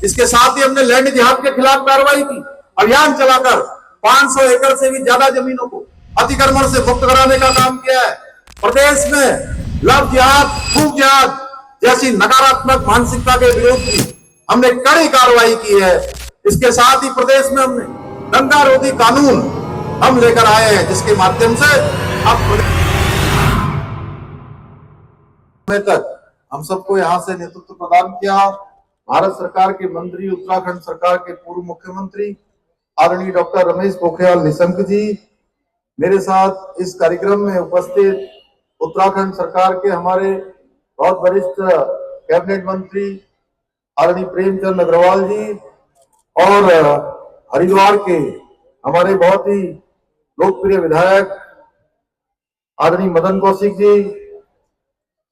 इसके साथ ही हमने लैंड जिहाद के खिलाफ कार्रवाई की, अभियान चलाकर 500 एकड़ से भी ज्यादा जमीनों को अतिक्रमण से मुक्त कराने का काम किया है। प्रदेश में लव जिहाद, खूब जिहाद जैसी नकारात्मक मानसिकता के विरोध की हमने कड़ी कार्रवाई की है। इसके साथ ही प्रदेश में हमने दंगा रोधी कानून हम लेकर आए हैं, जिसके माध्यम से अब तक हम सबको यहां से नेतृत्व प्रदान किया। भारत सरकार के मंत्री, उत्तराखंड सरकार के पूर्व मुख्यमंत्री आदरणीय डॉक्टर रमेश पोखरियाल निशंक जी, मेरे साथ इस कार्यक्रम में उपस्थित उत्तराखंड सरकार के हमारे बहुत वरिष्ठ कैबिनेट मंत्री आदरणीय प्रेमचंद अग्रवाल जी और हरिद्वार के हमारे बहुत ही लोकप्रिय विधायक आदरणीय मदन कौशिक जी,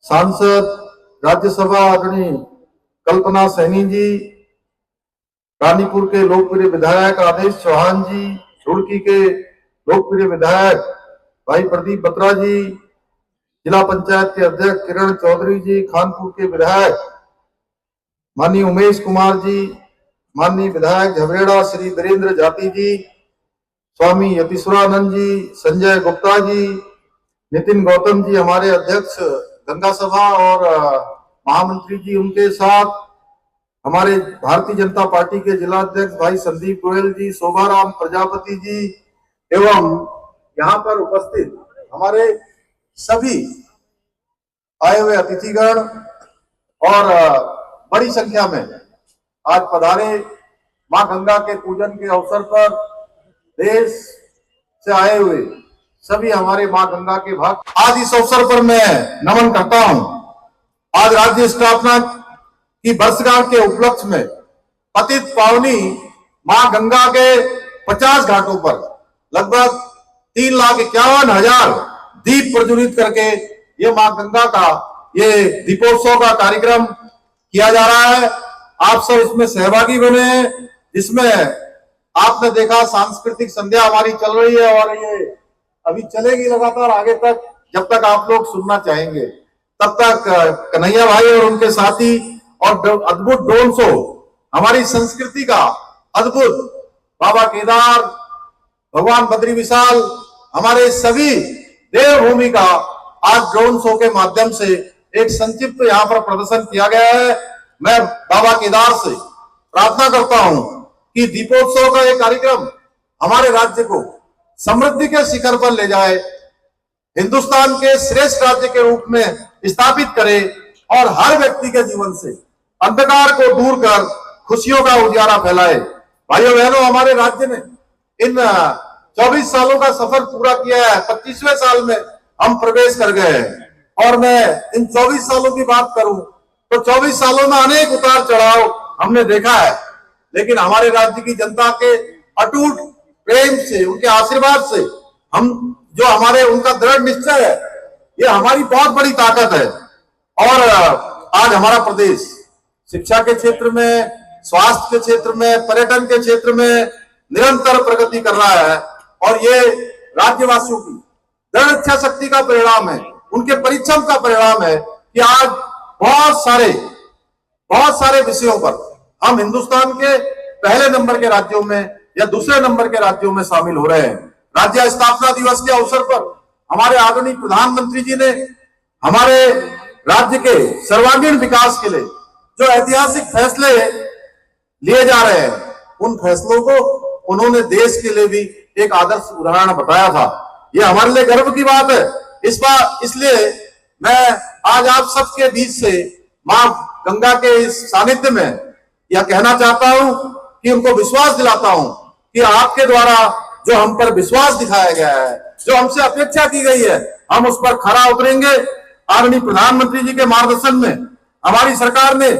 सांसद राज्यसभा आदरणीय कल्पना सैनी जी, रानीपुर के लोकप्रिय विधायक राजेश चौहान जी, रुड़की के लोकप्रिय विधायक भाई प्रदीप बत्रा जी, जिला पंचायत के अध्यक्ष किरण चौधरी जी, खानपुर के विधायक माननीय उमेश कुमार जी, माननीय विधायक झबरेड़ा श्री वीरेंद्र जाति जी, स्वामी यतीश्वरानंद जी, संजय गुप्ता जी, नितिन गौतम जी हमारे अध्यक्ष गंगा सभा और महामंत्री जी, उनके साथ हमारे भारतीय जनता पार्टी के जिला अध्यक्ष भाई संदीप गोयल जी, शोभाराम प्रजापति जी एवं यहाँ पर उपस्थित हमारे सभी आए हुए अतिथिगण और बड़ी संख्या में आज पधारे मां गंगा के पूजन के अवसर पर देश से आए हुए सभी हमारे मां गंगा के भक्त, आज इस अवसर पर मैं नमन करता हूं। आज राज्य स्थापना की वर्षगांठ के उपलक्ष्य में पतित पावनी मां गंगा के 50 घाटों पर लगभग 3,51,000 दीप प्रज्वलित करके ये मां गंगा का ये दीपोत्सव का कार्यक्रम किया जा रहा है। आप सब इसमें सहभागी बने हैं, जिसमें आपने देखा सांस्कृतिक संध्या हमारी चल रही है और ये अभी चलेगी लगातार आगे तक, जब तक आप लोग सुनना चाहेंगे तब तक कन्हैया भाई और उनके साथी और अद्भुत ड्रोन शो, हमारी संस्कृति का अद्भुत बाबा केदार, भगवान बद्री विशाल, हमारे सभी देवभूमि का आज ड्रोन शो के माध्यम से एक संक्षिप्त यहाँ पर प्रदर्शन किया गया है। मैं बाबा केदार से प्रार्थना करता हूं कि दीपोत्सव का एक कार्यक्रम हमारे राज्य को समृद्धि के शिखर पर ले जाए, हिंदुस्तान के श्रेष्ठ राज्य के रूप में स्थापित करे और हर व्यक्ति के जीवन से अंधकार को दूर कर खुशियों का उजाला फैलाए। भाइयों बहनों, हमारे राज्य ने इन 24 सालों का सफर पूरा किया है, 25वें साल में हम प्रवेश कर गए हैं और मैं इन 24 सालों की बात करूं तो 24 सालों में अनेक उतार चढ़ाव हमने देखा है, लेकिन हमारे राज्य की जनता के अटूट प्रेम से, उनके आशीर्वाद से हम जो हमारे उनका दृढ़ निश्चय है, ये हमारी बहुत बड़ी ताकत है। और आज हमारा प्रदेश शिक्षा के क्षेत्र में, स्वास्थ्य के क्षेत्र में, पर्यटन के क्षेत्र में निरंतर प्रगति कर रहा है और ये राज्यवासियों की दृढ़ इच्छा शक्ति का परिणाम है, उनके परिश्रम का परिणाम है कि आज बहुत सारे विषयों पर हम हिंदुस्तान के पहले नंबर के राज्यों में या दूसरे नंबर के राज्यों में शामिल हो रहे हैं। राज्य स्थापना दिवस के अवसर पर हमारे आदरणीय प्रधानमंत्री जी ने हमारे राज्य के सर्वांगीण विकास के लिए जो ऐतिहासिक फैसले लिए जा रहे हैं, उन फैसलों को उन्होंने देश के लिए भी एक आदर्श उदाहरण बताया था। ये हमारे लिए गर्व की बात है। इसलिए मैं आज आप सबके बीच से मां गंगा के इस सानिध्य में यह कहना चाहता हूं कि उनको विश्वास दिलाता हूं कि आपके द्वारा जो हम पर विश्वास दिखाया गया है, जो हमसे अपेक्षा की गई है, हम उस पर खरा उतरेंगे। आदरणीय प्रधानमंत्री जी के मार्गदर्शन में हमारी सरकार ने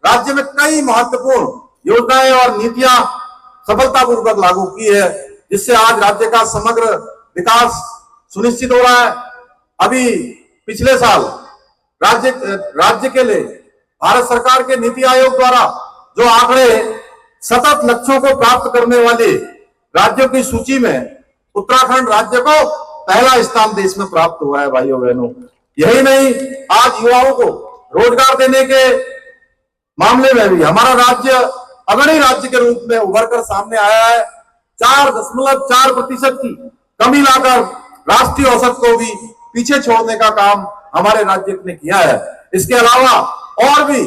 राज्य में कई महत्वपूर्ण योजनाएं और नीतियां सफलतापूर्वक लागू की है, जिससे आज राज्य का समग्र विकास सुनिश्चित हो रहा है। अभी पिछले साल राज्य के लिए भारत सरकार के नीति आयोग द्वारा जो आंकड़े सतत लक्ष्यों को प्राप्त करने वाले राज्यों की सूची में उत्तराखंड राज्य को पहला स्थान देश में प्राप्त हुआ है। भाइयों बहनों, यही नहीं, आज युवाओं को रोजगार देने के मामले में भी हमारा राज्य अग्रणी राज्य के रूप में उभर कर सामने आया है। 4.4% की कमी लाकर राष्ट्रीय औसत को भी पीछे छोड़ने का काम हमारे राज्य ने किया है। इसके अलावा और भी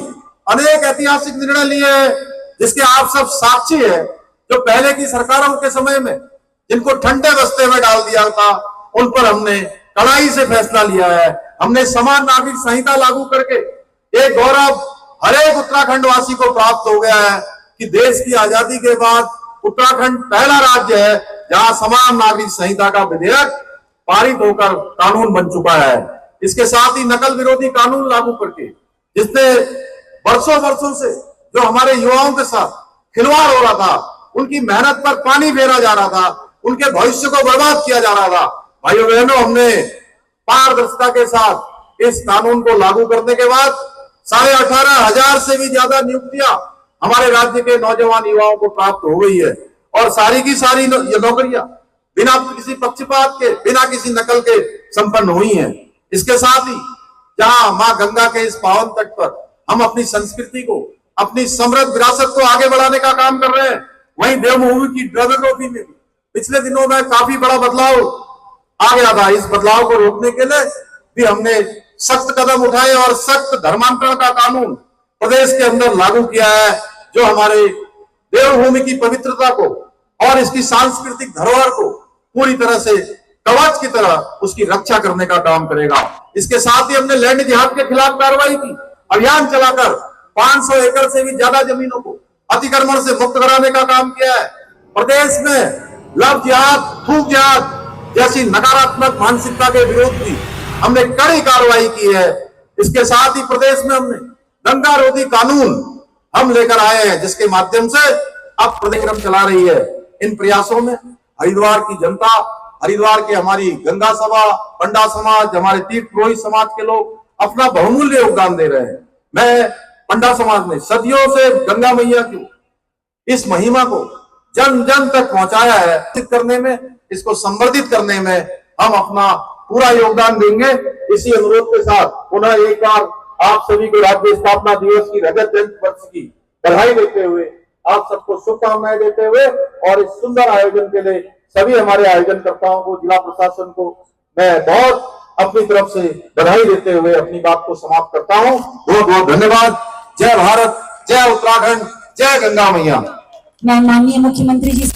अनेक ऐतिहासिक निर्णय लिए हैं जिसके आप सब साक्षी है। जो पहले की सरकारों के समय में जिनको ठंडे बस्ते में डाल दिया था, उन पर हमने कड़ाई से फैसला लिया है। हमने समान नागरिक संहिता लागू करके एक गौरव हर एक उत्तराखंड वासी को प्राप्त हो गया है कि देश की आजादी के बाद उत्तराखंड पहला राज्य है जहां समान नागरिक संहिता का विधेयक पारित होकर कानून बन चुका है। इसके साथ ही नकल विरोधी कानून लागू करके जिसने वर्षों से जो हमारे युवाओं के साथ खिलवाड़ हो रहा था, उनकी मेहनत पर पानी फेरा जा रहा था, उनके भविष्य को बर्बाद किया जा रहा था, भाइयों बहनों, हमने पारदर्शिता के साथ इस कानून को लागू करने के बाद 18,500 से भी ज्यादा नियुक्तियां हमारे राज्य के नौजवान युवाओं को प्राप्त हो गई है। और सारी की सारी ये नौकरियां बिना किसी पक्षपात के, बिना किसी नकल के संपन्न हुई हैं। इसके साथ ही जहां मां गंगा के इस पावन तट पर हम अपनी संस्कृति को, अपनी समृद्ध विरासत को आगे बढ़ाने का काम कर रहे हैं, वहीं देवभूमि की ड्रग्स में भी पिछले दिनों में काफी बड़ा बदलाव आ गया था। इस बदलाव को रोकने के लिए भी हमने सख्त कदम उठाए और सख्त धर्मांतरण का कानून प्रदेश के अंदर लागू किया है, जो हमारे देवभूमि की पवित्रता को और इसकी सांस्कृतिक धरोहर को पूरी तरह से कवच की तरह उसकी रक्षा करने का काम करेगा। इसके साथ ही हमने लैंड जिहाद के खिलाफ कार्रवाई की, अभियान चलाकर 500 एकड़ से भी ज्यादा जमीनों को अतिक्रमण से मुक्त कराने का काम किया है। प्रदेश में लव जिहाद, थूक जिहाद जैसी नकारात्मक मानसिकता के विरोध भी हमने कड़ी कार्रवाई की है। इसके साथ ही प्रदेश में हमने दंगा रोधी कानून हम लेकर आए हैं, जिसके माध्यम से अब प्रदेश चला रही है। इन प्रयासों में हरिद्वार की जनता, हरिद्वार के हमारी गंगा सभा, पंडा समाज, हमारे तीर्थ पुरोहित समाज के लोग अपना बहुमूल्य योगदान दे रहे हैं। मैं पंडा समाज ने सदियों से गंगा मैया की इस महिमा को जन जन तक पहुंचाया है। करने में, इसको संवर्धित करने में हम अपना पूरा योगदान देंगे। इसी अनुरोध के साथ पुनः एक बार आप सभी को राज्य स्थापना दिवस की रजत जयंती वर्ष की बधाई देते हुए, आप सबको शुभकामनाएं देते हुए और इस सुंदर आयोजन के लिए सभी हमारे आयोजनकर्ताओं को, जिला प्रशासन को मैं बहुत अपनी तरफ से बधाई देते हुए अपनी बात को समाप्त करता हूं। बहुत बहुत धन्यवाद। जय भारत, जय उत्तराखंड, जय गंगा मैया। मैं माननीय मुख्यमंत्री जी